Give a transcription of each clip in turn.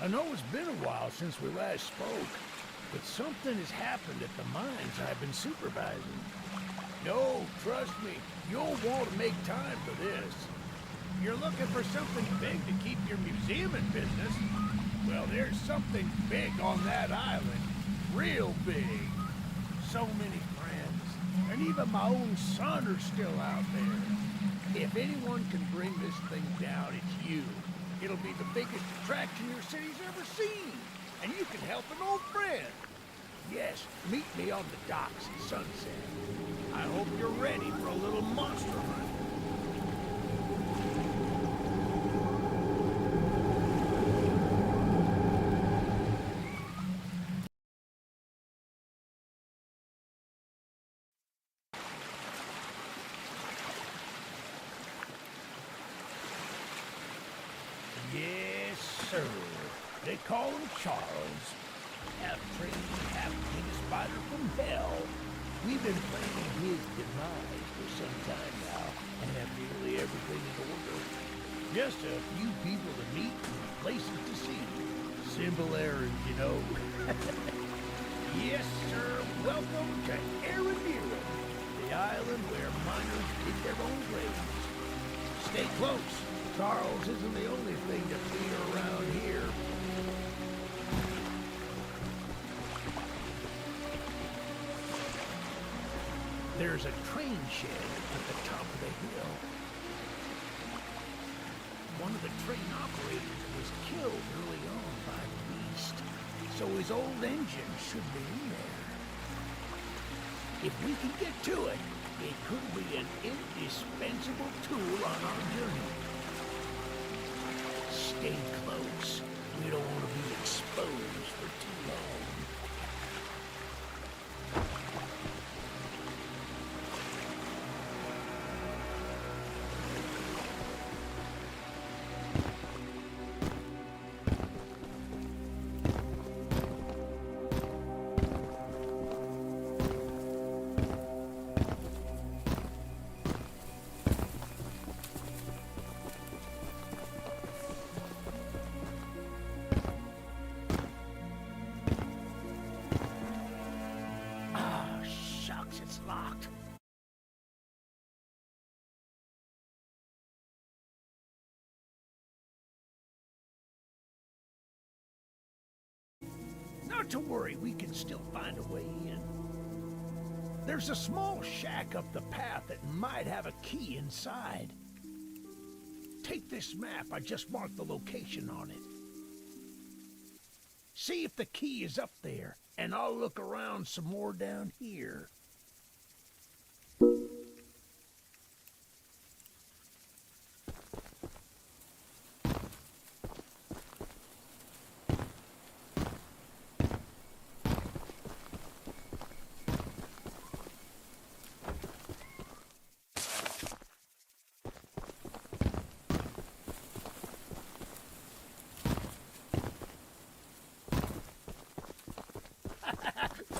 I know it's been a while since we last spoke, but something has happened at the mines I've been supervising. No, trust me, you'll want to make time for this. You're looking for something big to keep your museum in business? Well, there's something big on that island. Real big. So many friends, and even my own son are still out there. If anyone can bring this thing down, it's you. It'll be the biggest attraction your city's ever seen, and you can help an old friend. Yes, meet me on the docks at sunset. I hope you're ready for a little monster hunt. Yes, sir. They call him Charles. Half trained, half king spider from hell. We've been planning his demise for some time now, and have nearly everything in order. Just a few people to meet and places to see. Simple errands, you know. Yes, sir. Welcome to Arendira, the island where miners dig their own graves. Stay close. Charles isn't the only thing to fear around here. There's a train shed at the top of the hill. One of the train operators was killed early on by a beast, so his old engine should be in there. If we can get to it, it could be an indispensable tool on our journey. Stay close. We don't want to be exposed for too long. It's locked. Not to worry, we can still find a way in. There's a small shack up the path that might have a key inside. Take this map, I just marked the location on it. See if the key is up there, and I'll look around some more down here.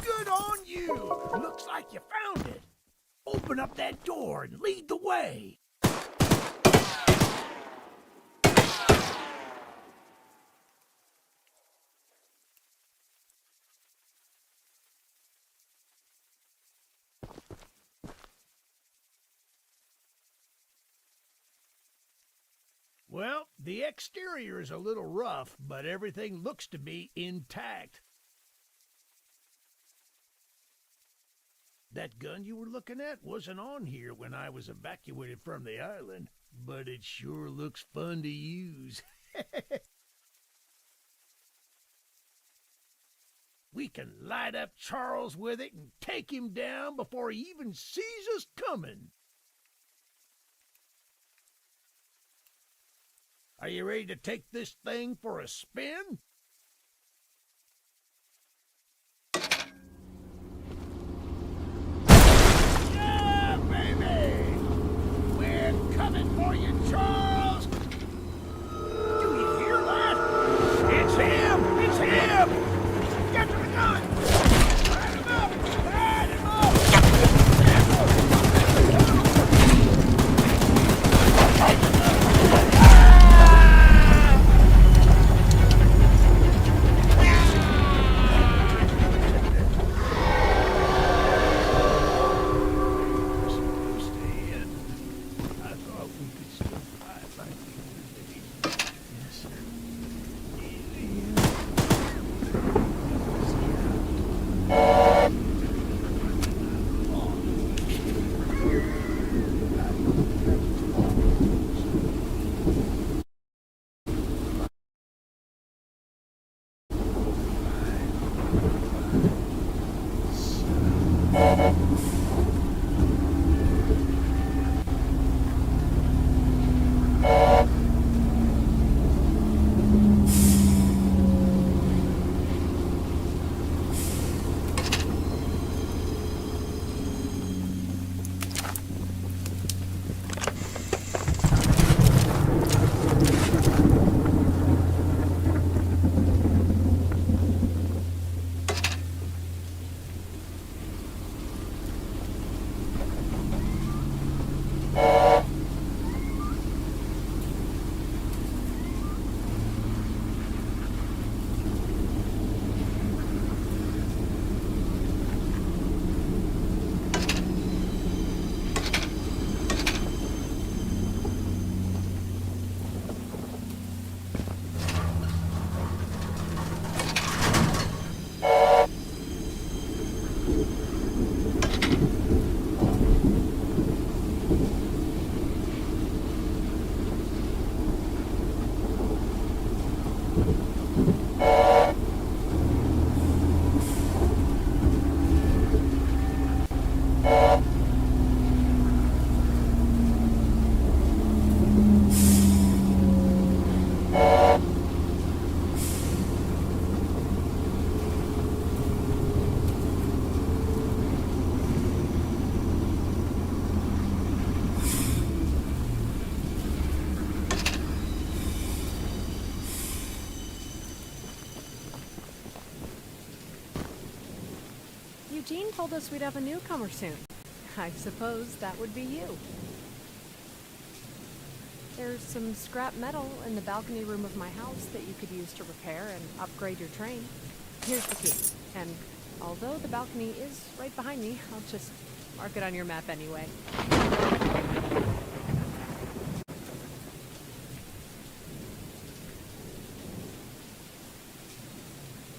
Good on you! Looks like you found it. Open up that door and lead the way. Well, the exterior is a little rough, but everything looks to be intact. That gun you were looking at wasn't on here when I was evacuated from the island, but it sure looks fun to use. We can light up Charles with it and take him down before he even sees us coming. Are you ready to take this thing for a spin? Coming for you, Charles! Do you hear that? It's him! It's him! Get to the gun! Light him up! Light him up! Ah! Jean told us we'd have a newcomer soon. I suppose that would be you. There's some scrap metal in the balcony room of my house that you could use to repair and upgrade your train. Here's the key, and although the balcony is right behind me, I'll just mark it on your map anyway.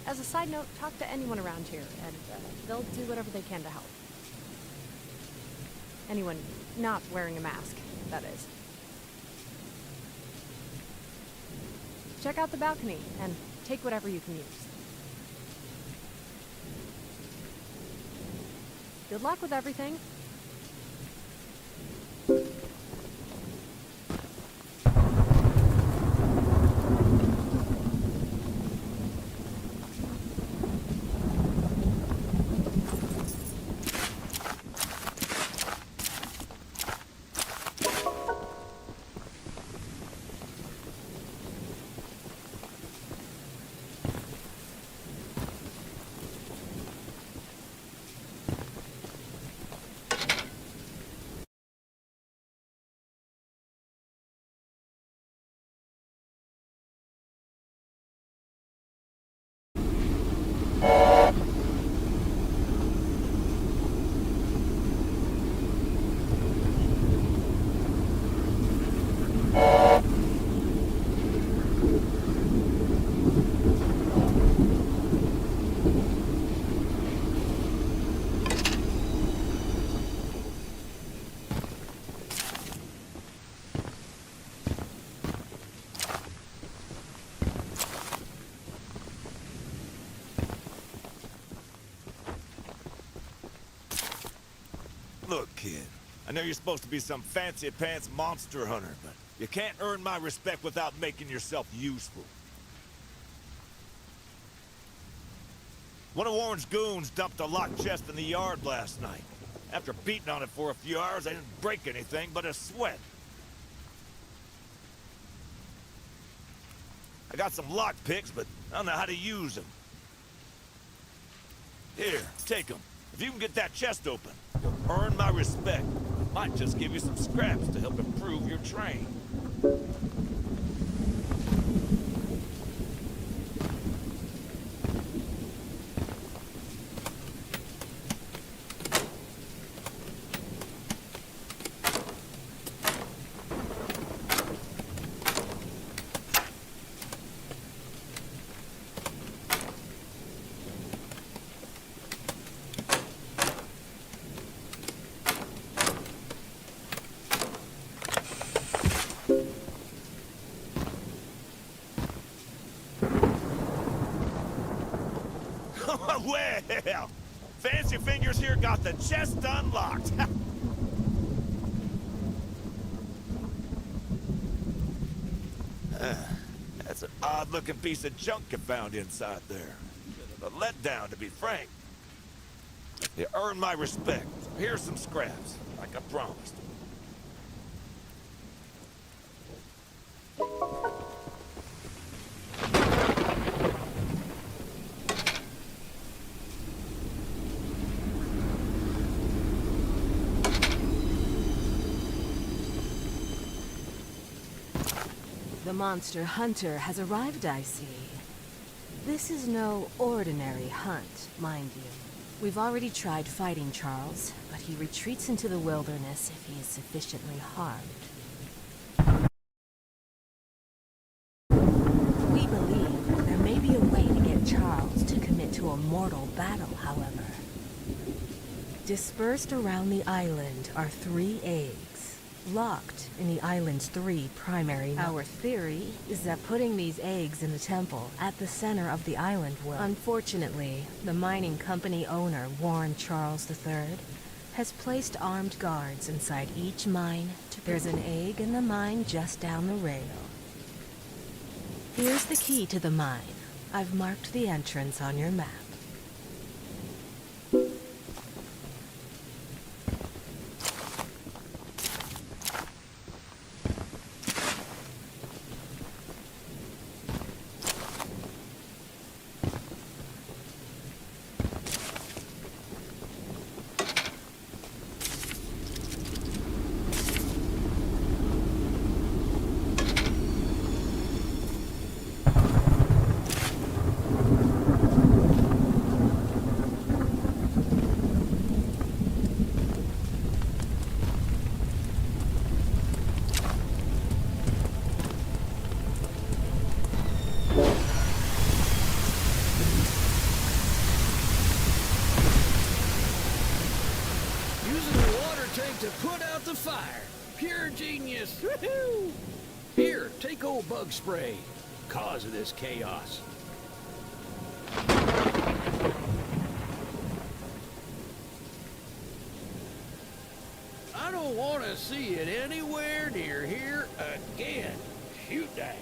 As a side note, talk to anyone around here, and they'll do whatever they can to help. Anyone not wearing a mask, that is. Check out the balcony, and take whatever you can use. Good luck with everything. Look, kid, I know you're supposed to be some fancy-pants monster hunter, but you can't earn my respect without making yourself useful. One of Warren's goons dumped a locked chest in the yard last night. After beating on it for a few hours, I didn't break anything but a sweat. I got some lock picks, but I don't know how to use them. Here, take them. If you can get that chest open, you'll earn my respect. Might just give you some scraps to help improve your train. Well, Fancy Fingers here got the chest unlocked. That's an odd-looking piece of junk you found inside there. A letdown, to be frank. You earned my respect. Here's some scraps, like I promised. The monster hunter has arrived, I see. This is no ordinary hunt, mind you. We've already tried fighting Charles, but he retreats into the wilderness if he is sufficiently harmed. We believe there may be a way to get Charles to commit to a mortal battle, however. Dispersed around the island are 3 eggs, locked in the island's 3 primary. Our theory is that putting these eggs in the temple at the center of the island will... Unfortunately, the mining company owner, Warren Charles III, has placed armed guards inside each mine. There's an egg in the mine just down the rail. Here's the key to the mine. I've marked the entrance on your map. fire. Pure genius. Woohoo! Here, take old bug spray. Cause of this chaos. I don't want to see it anywhere near here again. Shoot that.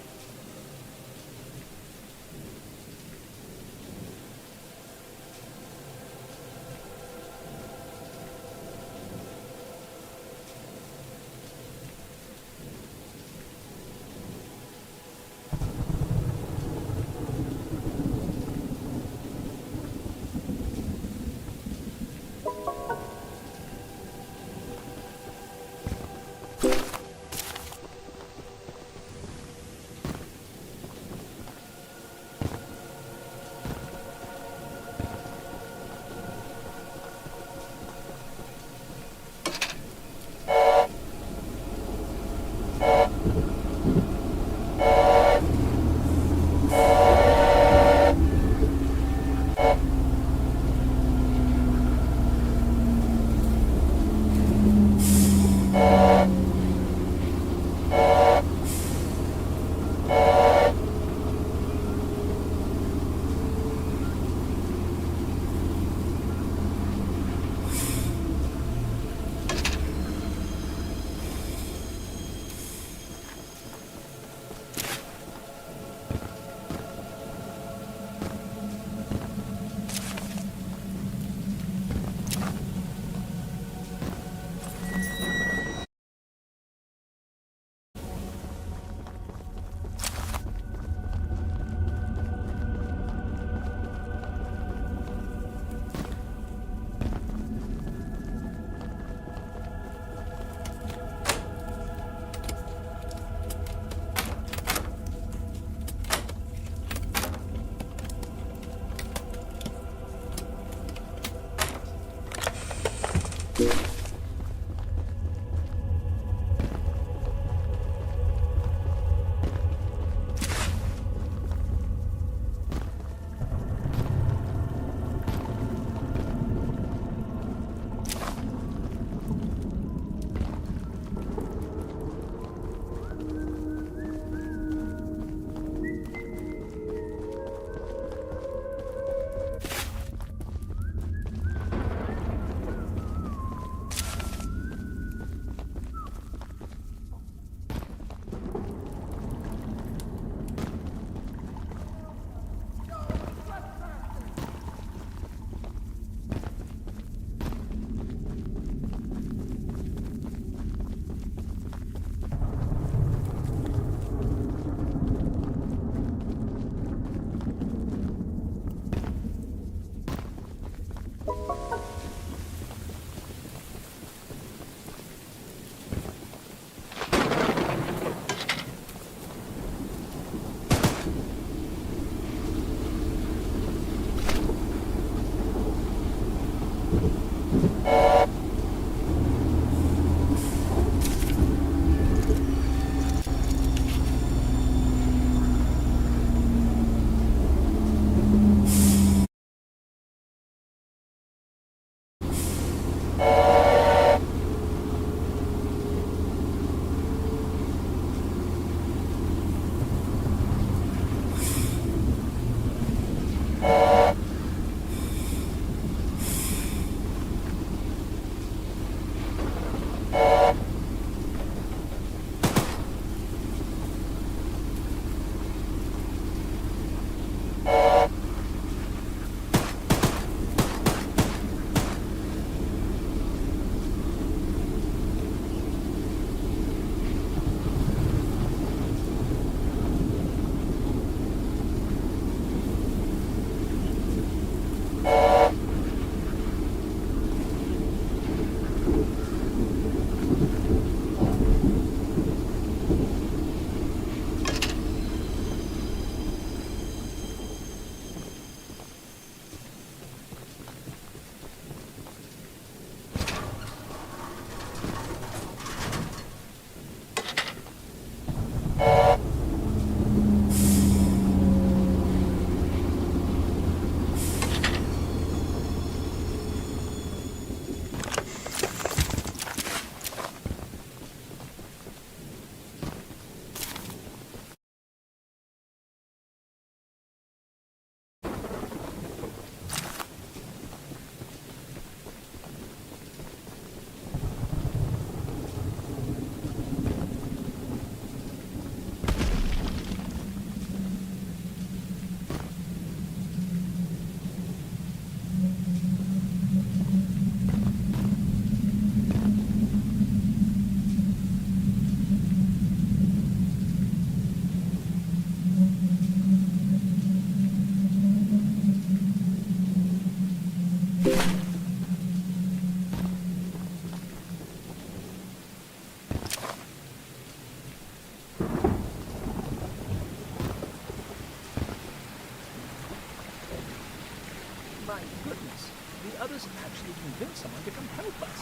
us actually convince someone to come help us.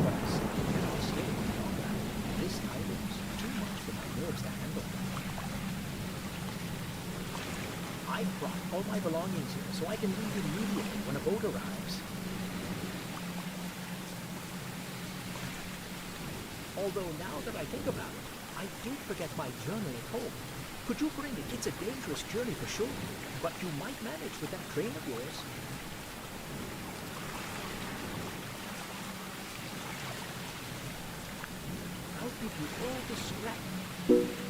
But I simply cannot stay any longer. This island is too much for my nerves to handle. I brought all my belongings here so I can leave immediately when a boat arrives. Although now that I think about it, I did forget my journal at home. Could you bring it? It's a dangerous journey for sure, but you might manage with that train of yours. I'll give you all the scrap.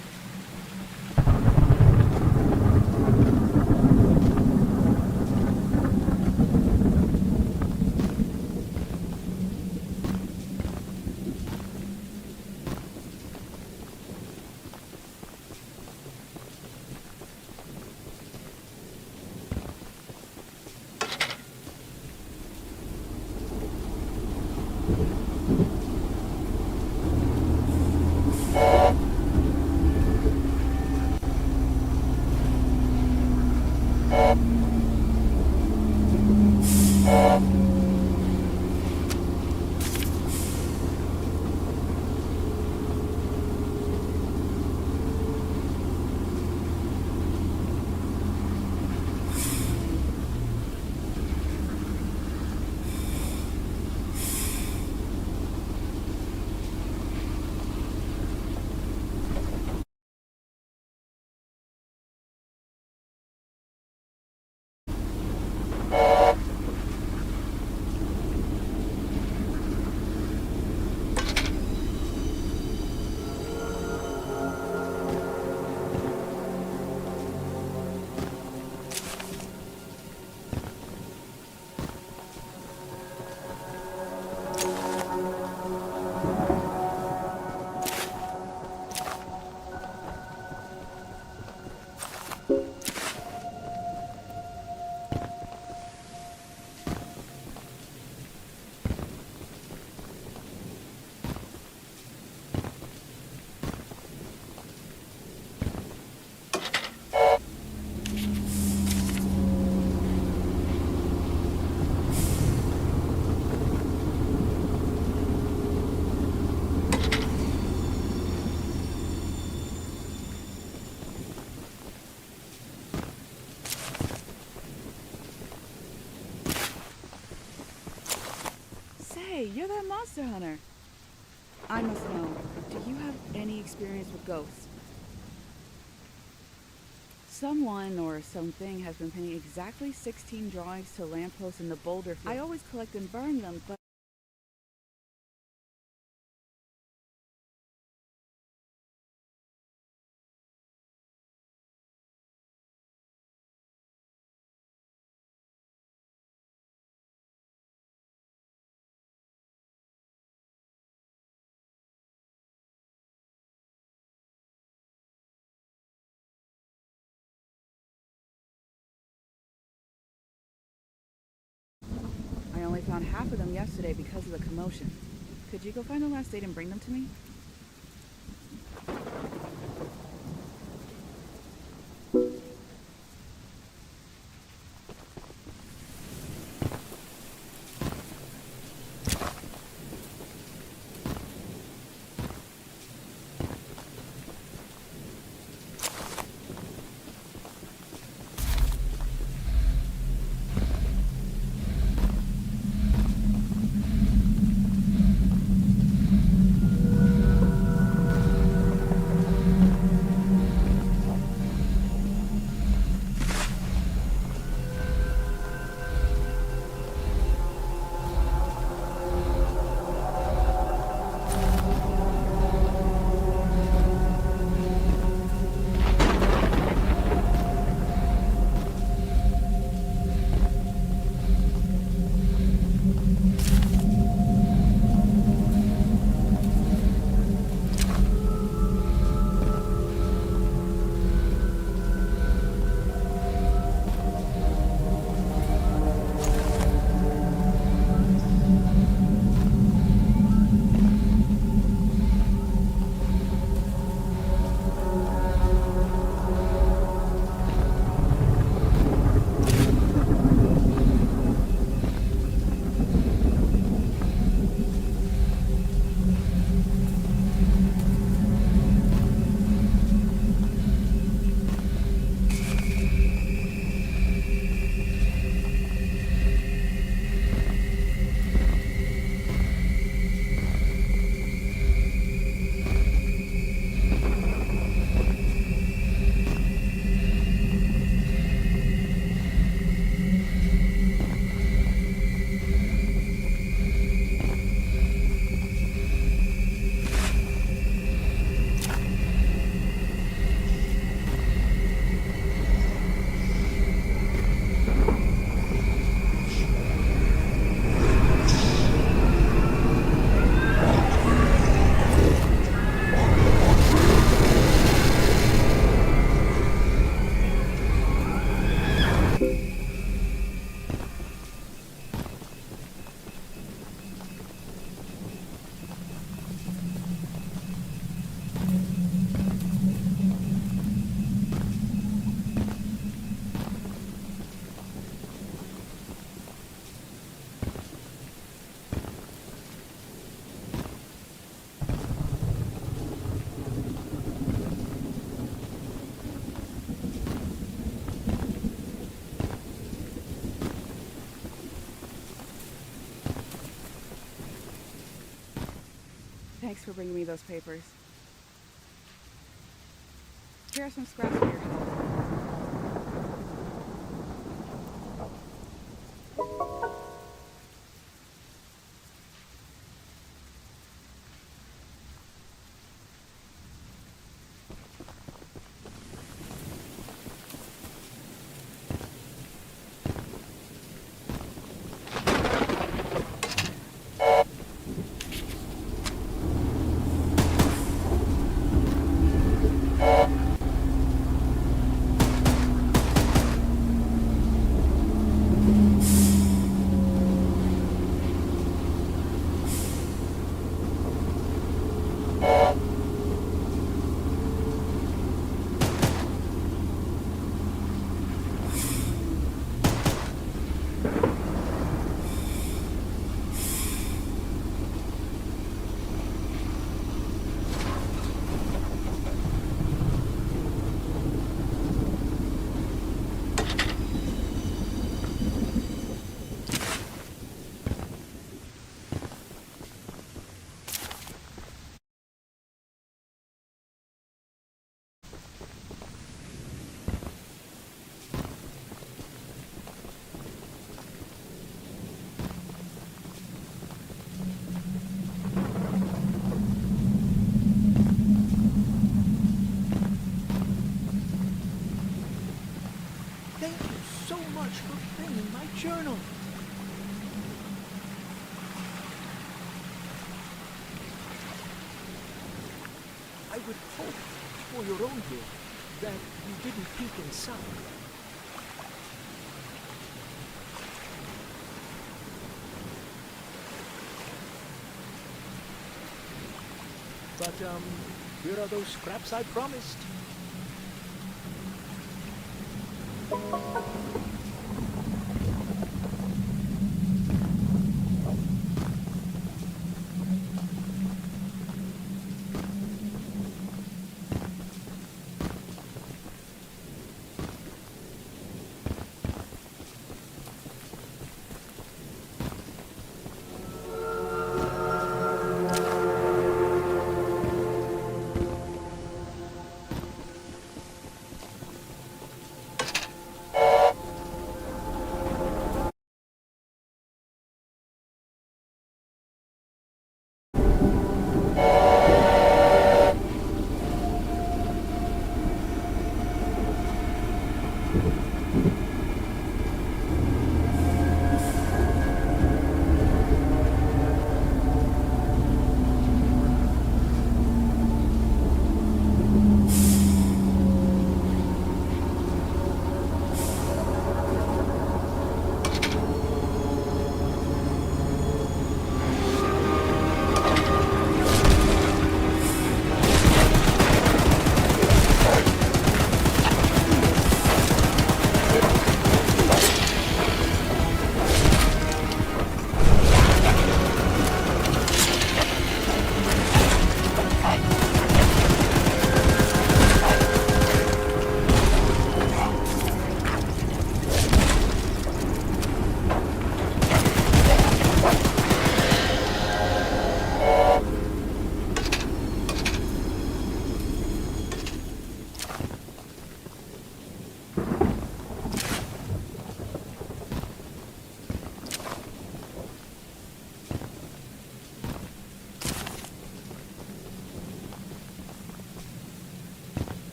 Hey, you're that monster hunter. I must know, do you have any experience with ghosts? Someone or something has been painting exactly 16 drawings to lampposts in the boulder field. I always collect and burn them, but I only found half of them yesterday because of the commotion. Could you go find the last date and bring them to me? Thanks for bringing me those papers. Here are some scraps for your help. Thank you so much for bringing my journal. I would hope, for your own good, that you didn't peek inside. But, here are those scraps I promised.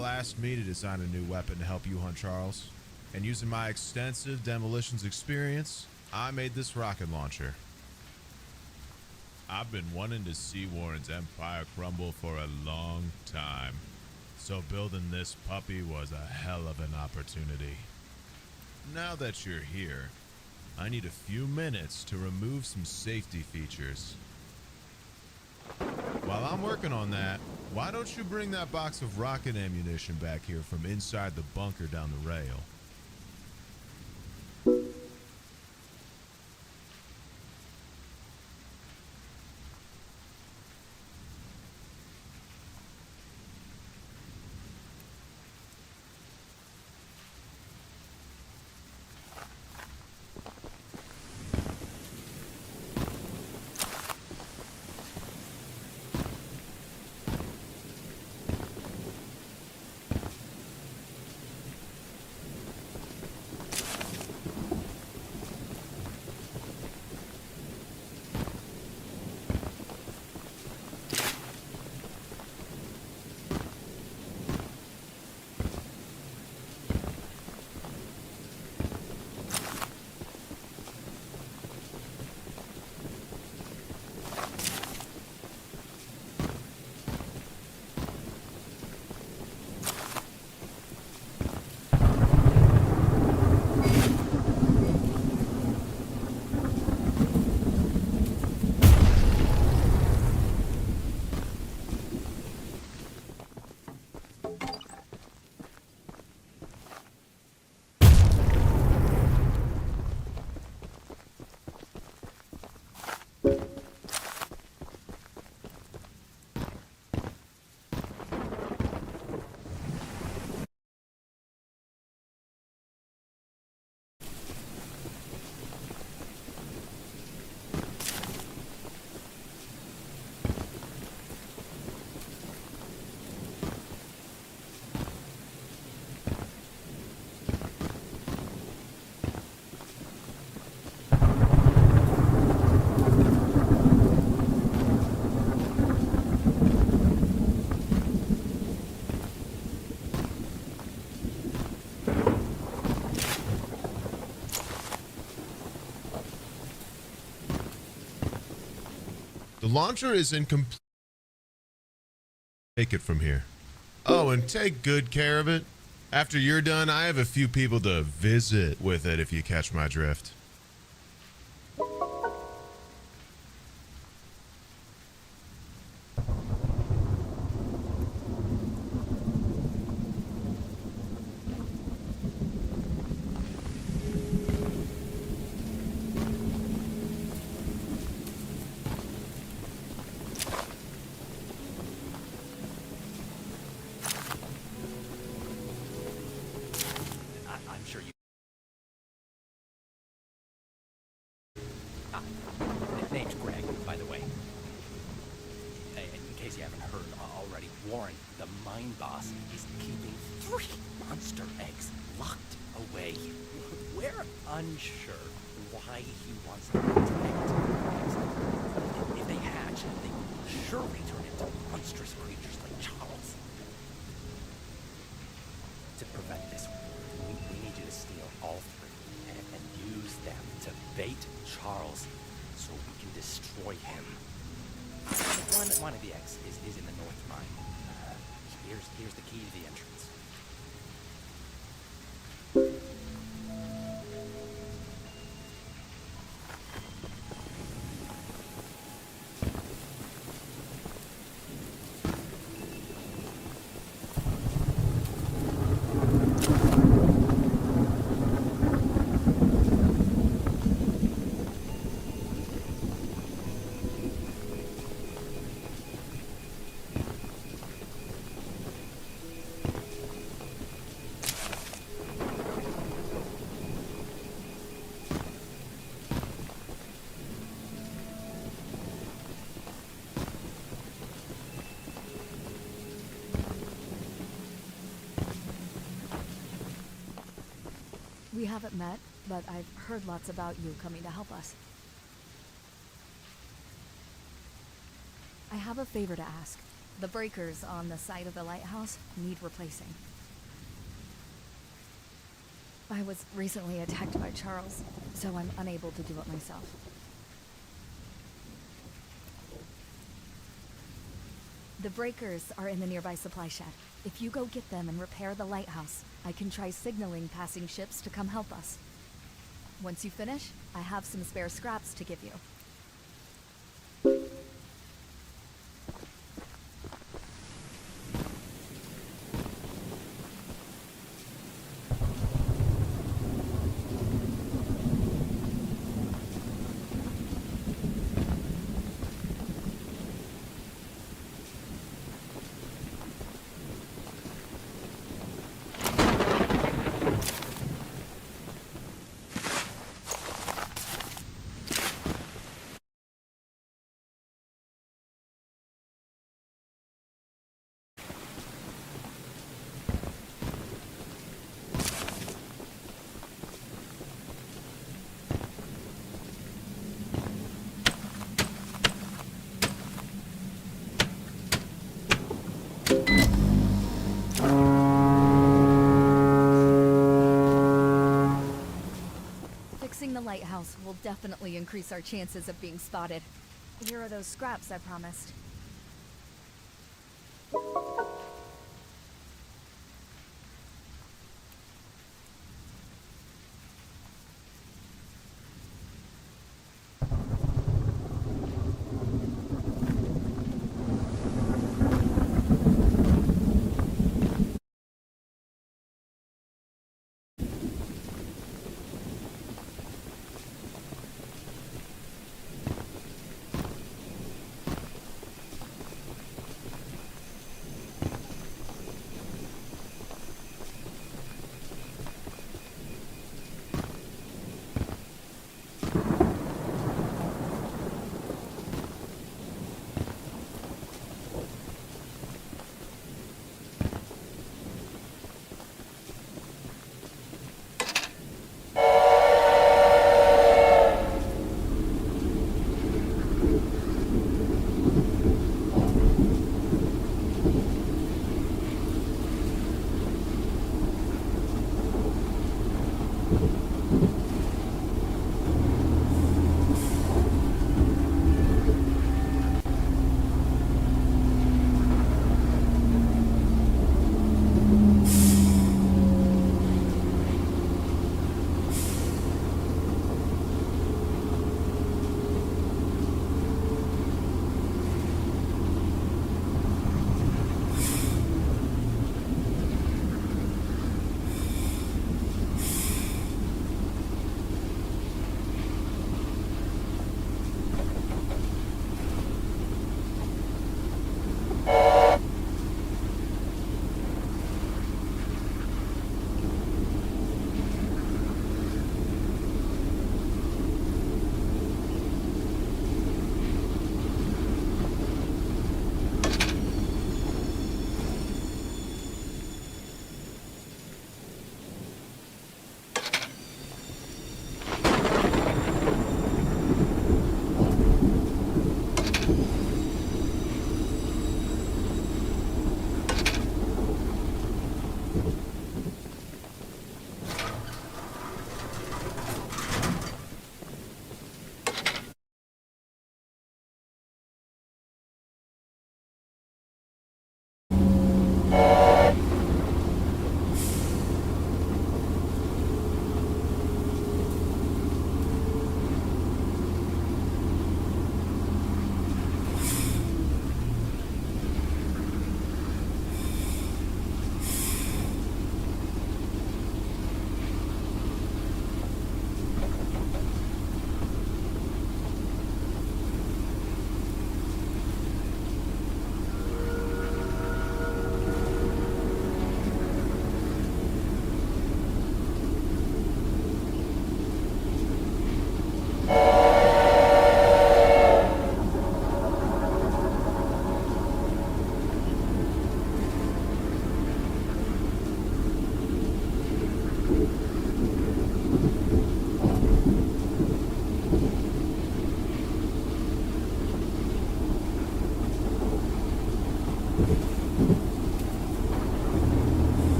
all asked me to design a new weapon to help you hunt Charles. And using my extensive demolitions experience, I made this rocket launcher. I've been wanting to see Warren's empire crumble for a long time. So building this puppy was a hell of an opportunity. Now that you're here, I need a few minutes to remove some safety features. While I'm working on that, why don't you bring that box of rocket ammunition back here from inside the bunker down the rail? The launcher is incomplete. Take it from here. Oh, and take good care of it. After you're done, I have a few people to visit with it, if you catch my drift. I'm sure you. Name's Greg, by the way. Hey, in case you haven't heard already, Warren, the mine boss, is keeping 3 monster eggs locked away. We're unsure why he wants them to protect. If they hatch, they will surely turn into monstrous creatures like Charles. To prevent this, we need you to steal all 3 and use them to bait Charles so we can destroy him. One of the eggs is in the north mine. Here's the key to the entrance. We haven't met, but I've heard lots about you coming to help us. I have a favor to ask. The breakers on the side of the lighthouse need replacing. I was recently attacked by Charles, so I'm unable to do it myself. The breakers are in the nearby supply shed. If you go get them and repair the lighthouse, I can try signaling passing ships to come help us. Once you finish, I have some spare scraps to give you. Fixing the lighthouse will definitely increase our chances of being spotted. Here are those scraps I promised.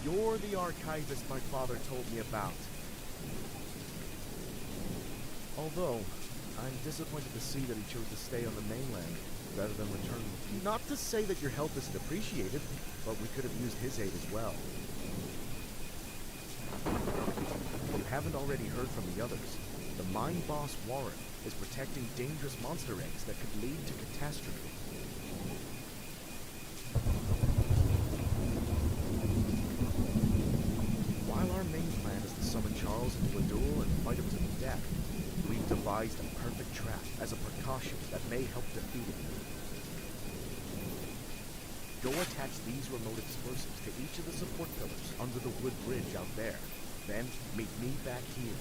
You're the archivist my father told me about. Although, I'm disappointed to see that he chose to stay on the mainland rather than return with you. Not to say that your help isn't appreciated, but we could have used his aid as well. You haven't already heard from the others. The mine boss Warren is protecting dangerous monster eggs that could lead to catastrophe. While our main plan is to summon Charles into a duel and fight him to the death, we've devised a perfect trap as a precaution that may help defeat him. Go attach these remote explosives to each of the support pillars under the wood bridge out there. Then meet me back here.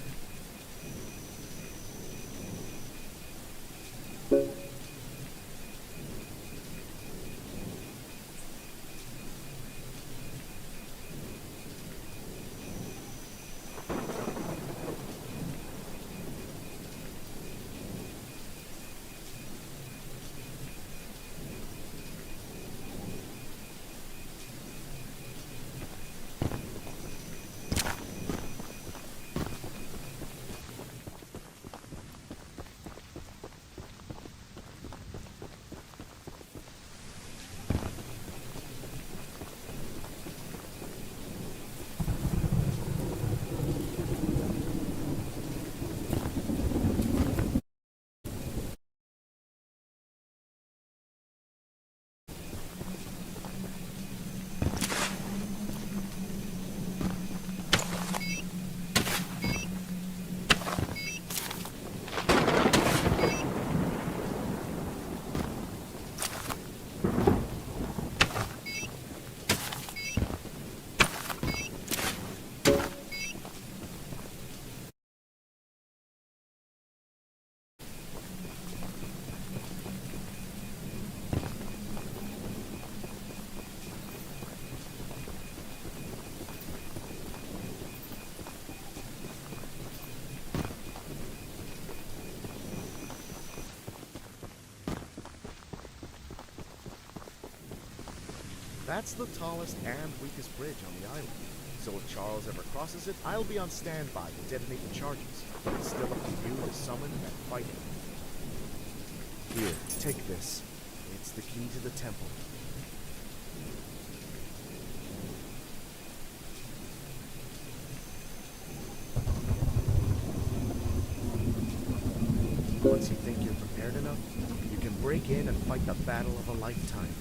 That's the tallest and weakest bridge on the island. So if Charles ever crosses it, I'll be on standby to detonate the charges. But it's still up to you to summon and fight him. Here, take this. It's the key to the temple. Once you think you're prepared enough, you can break in and fight the battle of a lifetime.